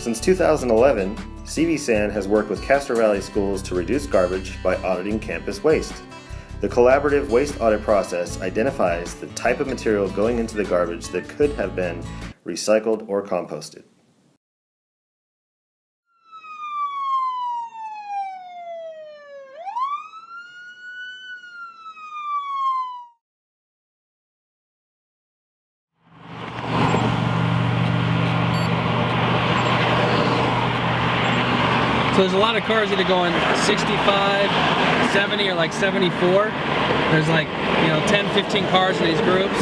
Since 2011, CVSAN has worked with Castro Valley schools to reduce garbage by auditing campus waste. The collaborative waste audit process identifies the type of material going into the garbage that could have been recycled or composted. So there's a lot of cars either going 65, 70, or like 74. There's like, 10, 15 cars in these groups.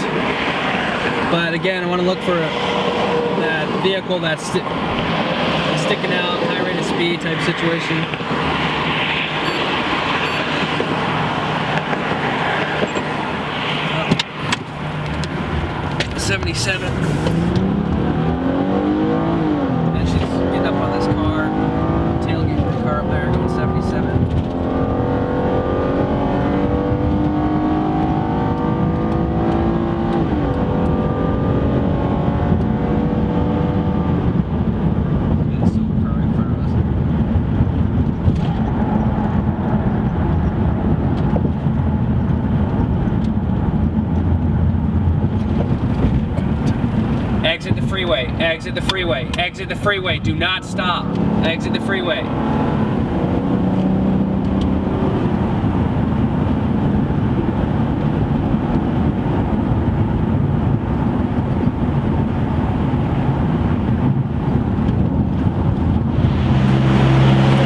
But again, I want to look for that vehicle that's sticking out, high rate of speed type situation. Oh. 77. And she's getting up on this car. Tailgate the car up there going 77. Exit the freeway, exit the freeway, exit the freeway, do not stop. Exit the freeway.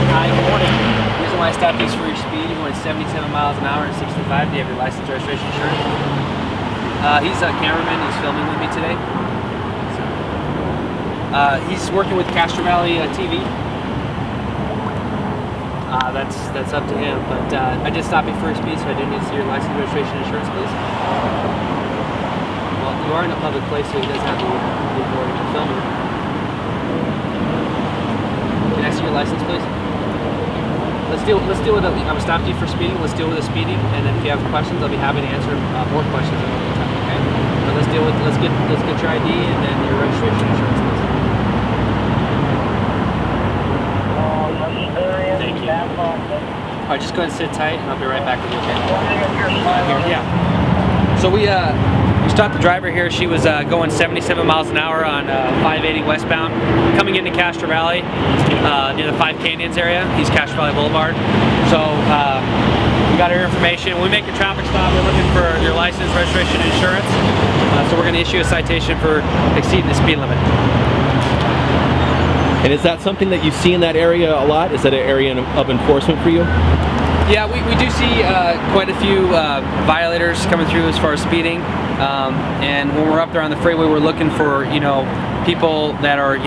Hi, good morning. The reason why I stopped you is for your speed. You're going 77 miles an hour and 65. Do you have your license, registration, insurance? He's a cameraman. He's filming with me today. He's working with Castro Valley TV. That's up to him, but I did stop you for your speed, so I do need to see your license, registration, insurance, please. Well, you are in a public place, so he does have the authority to film you. Can I see your license, please? Let's deal with it. I'm stopped you for speeding. Let's deal with the speeding, and then if you have questions, I'll be happy to answer more questions another time. Okay? But let's get your ID and then your registration, insurance, please. Thank you. Alright, just go ahead and sit tight and I'll be right back with you, okay? Yeah. So we stopped the driver here. She was going 77 miles an hour on 580 westbound, coming into Castro Valley, near the 5 Canyons area, East Castro Valley Boulevard. So we got her information. When we make a traffic stop, we're looking for your license, registration, and insurance. So we're going to issue a citation for exceeding the speed limit. And is that something that you see in that area a lot? Is that an area of enforcement for you? Yeah, we do see quite a few violators coming through as far as speeding. And when we're up there on the freeway, we're looking for, people that are,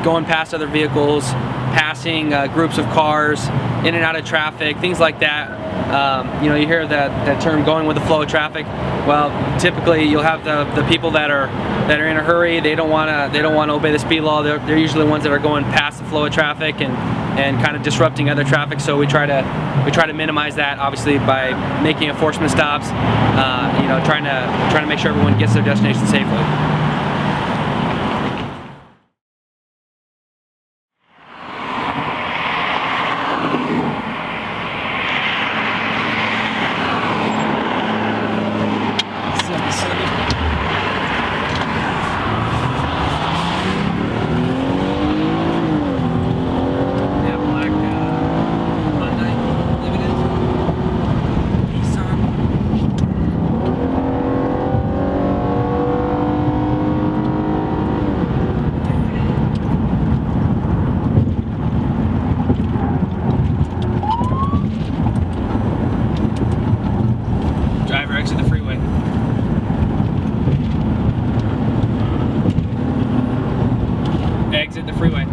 going past other vehicles, passing groups of cars, in and out of traffic, things like that. You hear that term, going with the flow of traffic. Well, typically you'll have the people that are in a hurry. They don't want to obey the speed law. They're usually the ones that are going past the flow of traffic and kind of disrupting other traffic. So we try to minimize that, obviously, by making enforcement stops. Trying to make sure everyone gets their destination safely. Exit the freeway. Exit the freeway.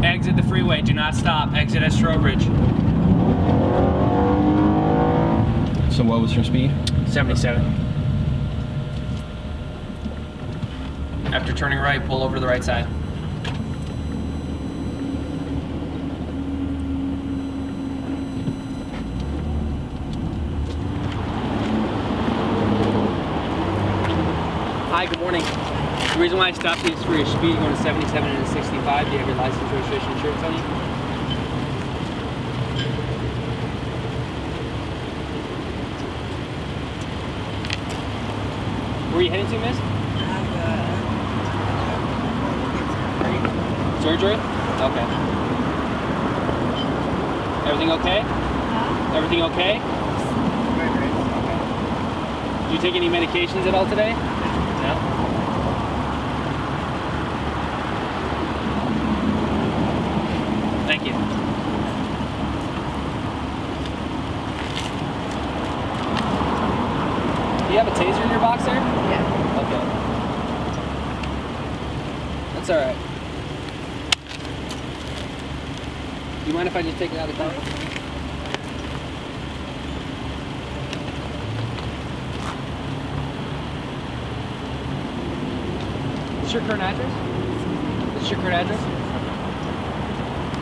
Exit the freeway. Do not stop. Exit at Strobridge. So what was your speed? 77. After turning right, pull over to the right side. Hi, good morning. The reason why I stopped you is for your speed going to 77 and a 65. Do you have your license, registration, insurance on you? Where are you heading to, miss? Surgery? Okay. Everything okay? Everything okay? Okay. Did you take any medications at all today? No? Thank you. Do you have a taser in your box there? Yeah. Okay. That's alright. Do you mind if I just take it out of the car? Is this your current address? Is this your current address?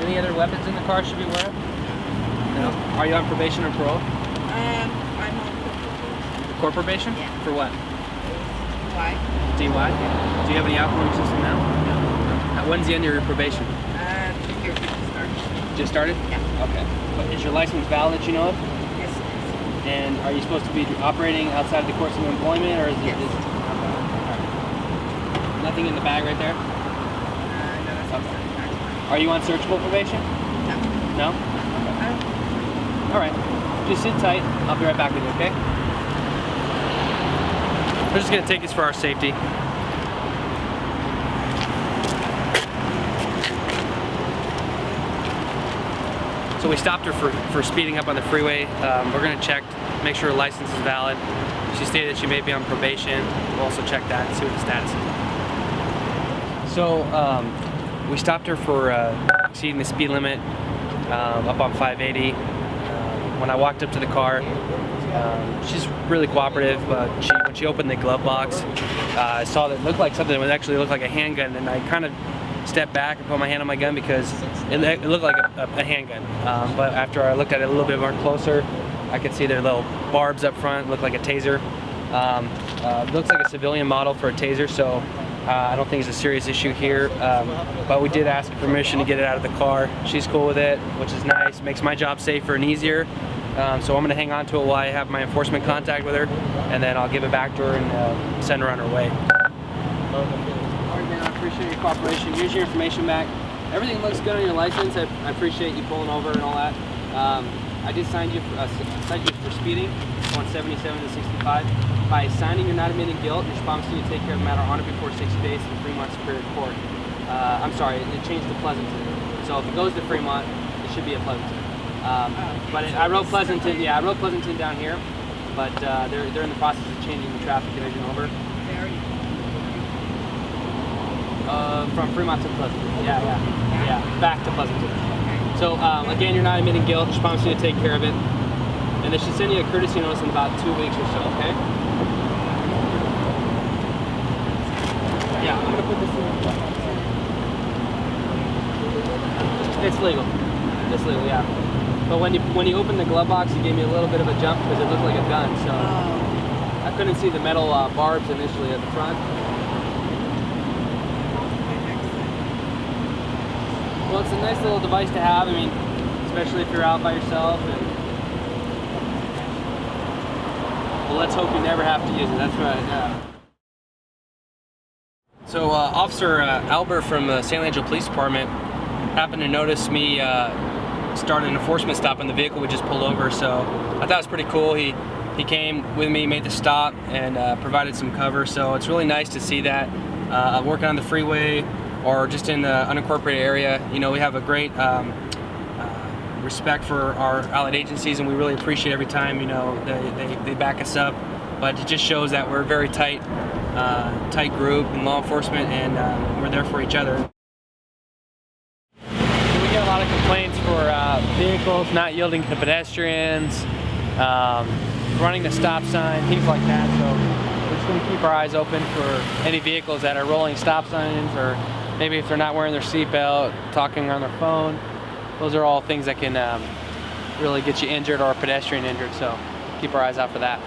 Any other weapons in the car I should be aware of? No. Are you on probation or parole? I'm on Court probation? Yeah. For what? why? DUI? Do you have any alcohol in your system now? No. When's the end of your probation? Here, started. Just started? Yeah. Okay. But is your license valid that you know of? Yes, it is. And are you supposed to be operating outside the course of employment, or is it? Yes. Okay. All right. Nothing in the bag right there? No, that's Okay. okay. Are you on searchable probation? No. No? All right. Just sit tight. I'll be right back with you, okay? We're just going to take this for our safety. So we stopped her for speeding up on the freeway. We're going to check, make sure her license is valid. She stated that she may be on probation. We'll also check that and see what the status is. So we stopped her for exceeding the speed limit up on 580. When I walked up to the car, she's really cooperative, but when she opened the glove box, I saw that it looked like something that would actually look like a handgun, and I kind of stepped back and put my hand on my gun because it looked like a handgun. But after I looked at it a little bit more closer, I could see their little barbs up front, looked like a taser. Looks like a civilian model for a taser, so I don't think it's a serious issue here. But we did ask permission to get it out of the car. She's cool with it, which is nice. Makes my job safer and easier. So I'm going to hang on to it while I have my enforcement contact with her, and then I'll give it back to her and send her on her way. Alright, man, I appreciate your cooperation. Here's your information back. Everything looks good on your license. I appreciate you pulling over and all that. I did cite you for speeding on 77 to 65. By signing, you're not admitting guilt. You're promised to take care of the matter on or before 60 days in Fremont Superior Court. I'm sorry, it changed to Pleasanton. So if it goes to Fremont, it should be at Pleasanton. But I wrote Pleasanton. Yeah, I wrote Pleasanton down here, but they're in the process of changing the traffic division over. Where are you? From Fremont to Pleasanton. Yeah, back to Pleasanton. So again, you're not admitting guilt. She promised you to take care of it, and they should send you a courtesy notice in about 2 weeks or so. Okay? Yeah, I'm gonna put this in. It's legal. It's legal, yeah. But when you opened the glove box, you gave me a little bit of a jump because it looked like a gun. So I couldn't see the metal barbs initially at the front. Well, it's a nice little device to have. I mean, especially if you're out by yourself. And well, let's hope you never have to use it. That's right. Yeah. So, Officer Albert from the San Angelo Police Department happened to notice me start an enforcement stop on the vehicle we just pulled over. So I thought it was pretty cool. He came with me, made the stop, and provided some cover. So it's really nice to see that working on the freeway or just in the unincorporated area. You know, we have a great respect for our allied agencies, and we really appreciate every time, you know, they back us up. But it just shows that we're a very tight group in law enforcement, and we're there for each other. We get a lot of complaints for vehicles not yielding to pedestrians, running the stop sign, things like that. So we're just going to keep our eyes open for any vehicles that are rolling stop signs, or maybe if they're not wearing their seatbelt, talking on their phone. Those are all things that can really get you injured or a pedestrian injured. So keep our eyes out for that.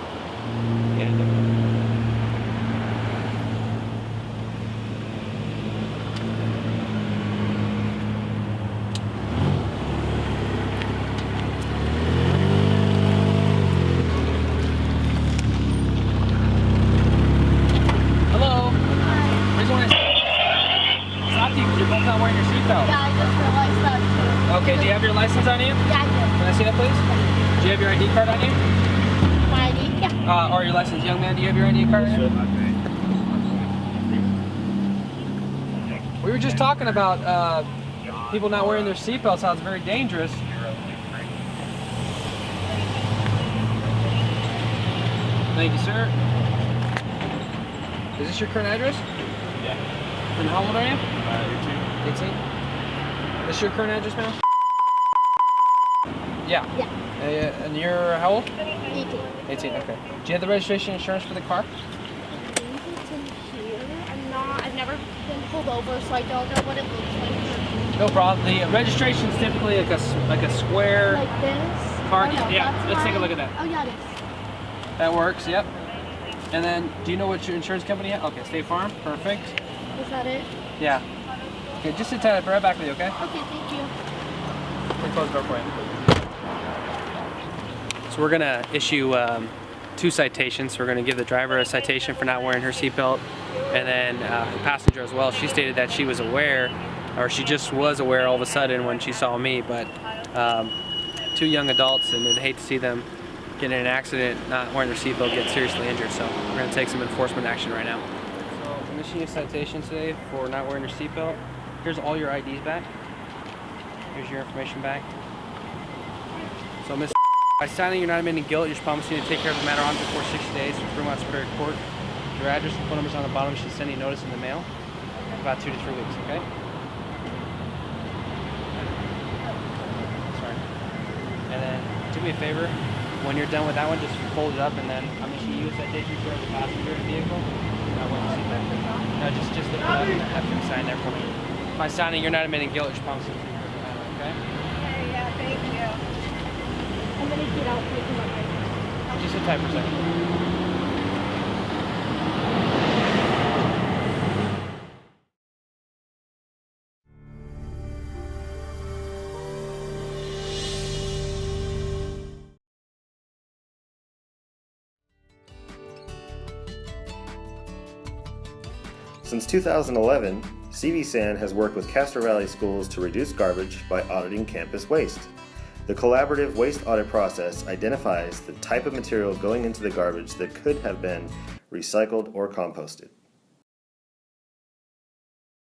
not wearing your seatbelt. Yeah, I just realized that too. Okay, do you have your license on you? Yeah, I do. Can I see that, please? Do you have your ID card on you? My ID? Yeah. Or your license, young man, do you have your ID card on you? We were just talking about people not wearing their seatbelts, how it's very dangerous. Thank you, sir. Is this your current address? Yeah. And how old are you? 18. 18? This your current address, ma'am? Yeah. Yeah. And you're how old? 18. 18, okay. Do you have the registration insurance for the car? I think it's in here. I've never been pulled over, so I don't know what it looks like. No problem. The registration is typically like a square Like this? car. Oh, no, Yeah, that's let's take a mine. look at that. Oh, yeah, it is. That works, yep. And then, do you know what your insurance company has? Okay, State Farm, perfect. Is that it? Yeah. Okay, just sit tight, I'll be right back with you, okay? Okay, thank you. We'll close the door for you. So we're gonna issue 2 citations. We're gonna give the driver a citation for not wearing her seatbelt, and then the passenger as well. She stated that she was aware, or she just was aware all of a sudden when she saw me, but 2 young adults, and I'd hate to see them get in an accident, not wearing their seatbelt, get seriously injured. So we're gonna take some enforcement action right now. So I'm issuing a citation today for not wearing your seatbelt. Here's all your IDs back. Here's your information back. So Miss, by signing you're not admitting guilt, you're promising to take care of the matter on before 60 days for Fremont Superior Court. Your address and phone numbers on the bottom. She's sending notice in the mail. About 2 to 3 weeks, okay? Sorry. And then do me a favor. When you're done with that one, just fold it up, and then I'm issuing you a citation for the passenger in the vehicle. I want to see that. No, just lift it up and have him sign there for me. By signing, you're not admitting guilt. You're promising to take care of the matter, okay? Okay, yeah, thank you. I'm gonna get out taking my license. Just sit tight for a second. Since 2011, CVSAN has worked with Castro Valley schools to reduce garbage by auditing campus waste. The collaborative waste audit process identifies the type of material going into the garbage that could have been recycled or composted.